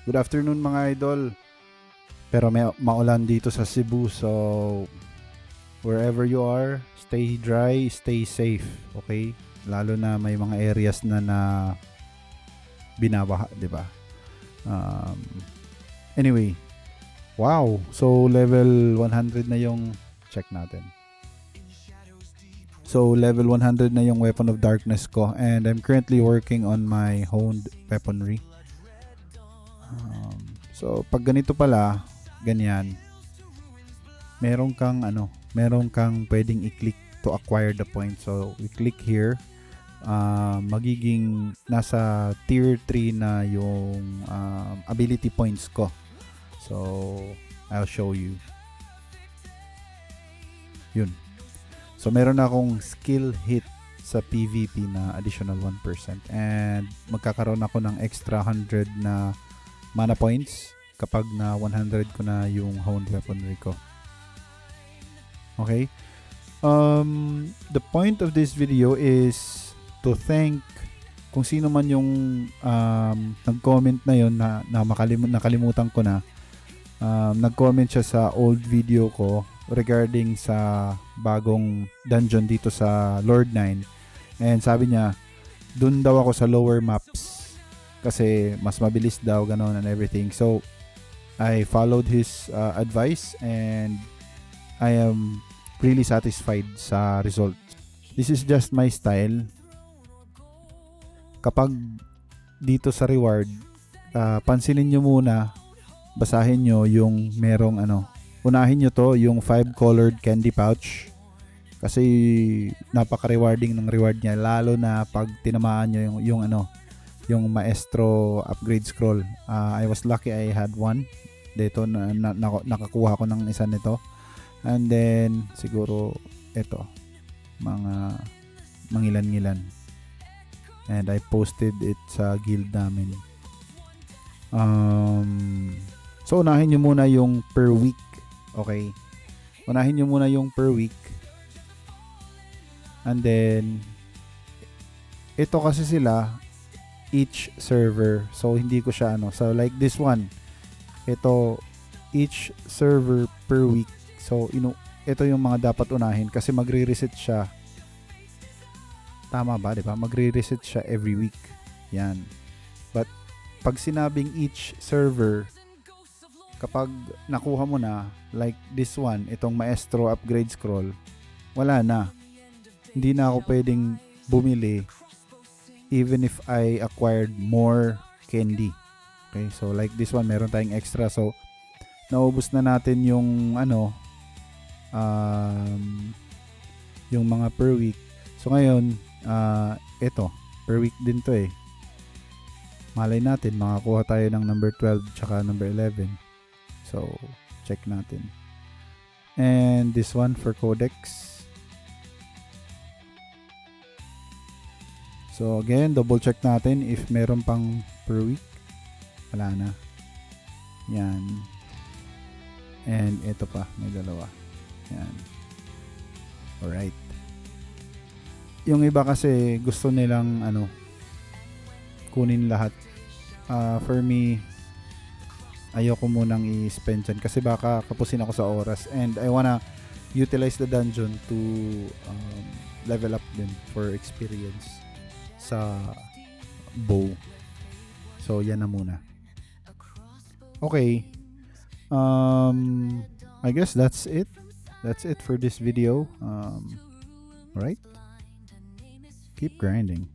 Good afternoon mga idol. Pero may maulan dito sa Cebu, so wherever you are, stay dry, stay safe, okay? Lalo na may mga areas na binabaha, 'di ba? Um, anyway, wow. So level 100 na yung check natin. So level 100 na yung Weapon of Darkness ko, and I'm currently working on my honed weaponry. So pag ganito pala, ganyan, meron kang pwedeng i-click to acquire the point. So we click here, magiging nasa tier 3 na yung ability points ko. So I'll show you. Yun. So meron akong skill hit sa PvP na additional 1%, and magkakaroon ako ng extra 100 na mana points kapag na 100 ko na yung honed weaponry ko. Okay? The point of this video is to thank kung sino man yung nag-comment na yun na nakalimutan ko na. Nag-comment siya sa old video ko regarding sa bagong dungeon dito sa Lord 9, and sabi niya dun daw ako sa lower maps kasi mas mabilis daw, ganon, and everything. So I followed his advice, and I am really satisfied sa result. This is just my style. Kapag dito sa reward, pansinin nyo muna, basahin nyo yung merong unahin nyo to, yung 5 colored candy pouch, kasi napaka-rewarding ng reward niya, lalo na pag tinamaan nyo yung maestro upgrade scroll. I was lucky I had one dito na nakakuha ko ng isa nito, and then siguro ito mga mangilan-ngilan, and I posted it sa guild namin. So unahin nyo muna yung per week. Okay, unahin nyo muna yung per week, and then ito kasi sila each server, so hindi ko siya so like this one, ito each server per week. So ito yung mga dapat unahin kasi magre-reset siya, tama ba, 'di ba? Magre-reset siya every week yan. But pag sinabing each server, kapag nakuha mo na like this one, itong maestro upgrade scroll, wala na, hindi na ako pwedeng bumili even if I acquired more candy. Okay, so like this one, meron tayong extra. So naubos na natin yung yung mga per week. So ngayon, ito, per week din to eh. Malay natin, makakuha tayo ng number 12 tsaka number 11. So check natin. And this one for codex. So again, double check natin if meron pang per week. Wala na. Yan. And ito pa, may dalawa. Yan. Alright. Yung iba kasi gusto nilang kunin lahat. For me, ayoko munang i-spend dyan kasi baka kapusin ako sa oras, and I wanna utilize the dungeon to level up din for experience sa bow. So yan na muna. Okay, I guess that's it for this video. Right, keep grinding.